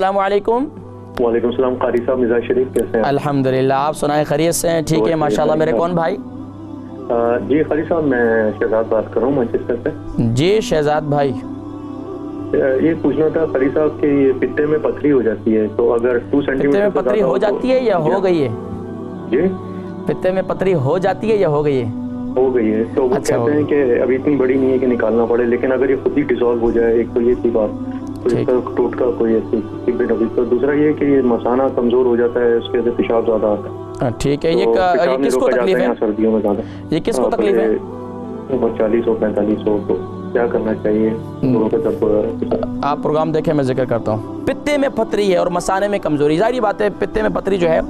अस्सलाम वालेकुम। वालेकुम सलाम। कारी साहब, मिजाज शरीफ कैसे हैं? अल्हम्दुलिल्लाह, आप सुनाएं, खैरियत से हैं? ठीक है माशाल्लाह। मेरे कौन भाई? जी कारी साहब, मैं शहजाद बात कर रहा हूँ मैनचेस्टर से। जी शहजाद भाई, ये पूछना था कारी साहब कि ये पित्ते में पथरी हो जाती है, तो अगर 2 सेंटीमीटर पित्ते में पथरी हो जाती है या हो गई है? जी, पित्ते में पथरी हो जाती है या हो गई है? हो गई है। तो वो अच्छा, कहते हैं कि अभी इतनी बड़ी नहीं है कि निकालना पड़े, लेकिन अगर ये खुद ही डिसॉल्व हो जाए, एक तो ये थी बात, तो ठीक। इसका टोटका कोई ऐसी तो दूसरा ये कि ये मसाना कमजोर हो जाता है, उसके वजह से पेशाब ज्यादा आता है। ठीक है। तो ये पेशाब नहीं किसको रोका तकलीफ जाता है? यहाँ सर्दियों में ज्यादा। ये किसको तकलीफ है? 40 हो 45 हो, तो क्या करना चाहिए दोनों का? जब आप प्रोग्राम देखें, मैं जिक्र करता हूँ। पित्ते में पथरी है और मसाने में कमजोरी, जाहिर बात है पित्ते में पथरी जो है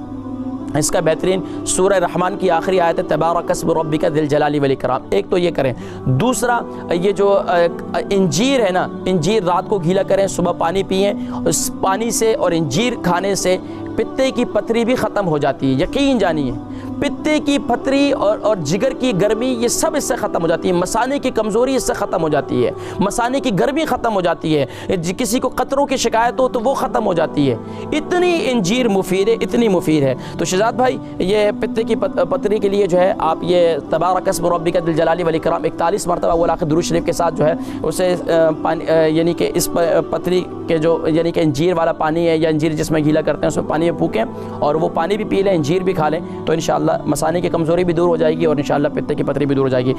इसका बेहतरीन सूरह रहमान की आखिरी आयत है, तबारक अस्म रब्बिका दिल जलाली वल इकराम। एक तो ये करें। दूसरा, ये जो इंजीर है ना, इंजीर रात को गीला करें, सुबह पानी पिएं। उस पानी से और इंजीर खाने से पित्ते की पथरी भी ख़त्म हो जाती है, यकीन जानिए। पित्ते की पथरी और जिगर की गर्मी, ये सब इससे ख़त्म हो जाती है। मसाने की कमज़ोरी इससे ख़त्म हो जाती है, मसाने की गर्मी ख़त्म हो जाती है, किसी को कतरों की शिकायत हो तो वो ख़त्म हो जाती है। इतनी इंजीर मुफीद है, इतनी मुफीद है। तो शहजाद भाई, ये पित्ते की पथरी के लिए जो है आप ये तबारक अस्म रब्बिका दिल जलाली वल इकराम 41 मरतबा वो आखिर दुरूद शरीफ के साथ जो है उसे यानी कि इस पथरी के जो यानी कि इंजीर वाला पानी है या इंजीर जिसमें गीला करते हैं उसमें पानी में फूकें और वो पानी भी पी लें, इंजीर भी खा लें, तो इंशाअल्लाह मसाने की कमज़ोरी भी दूर हो जाएगी और इंशाअल्लाह पित्ते की पथरी भी दूर हो जाएगी।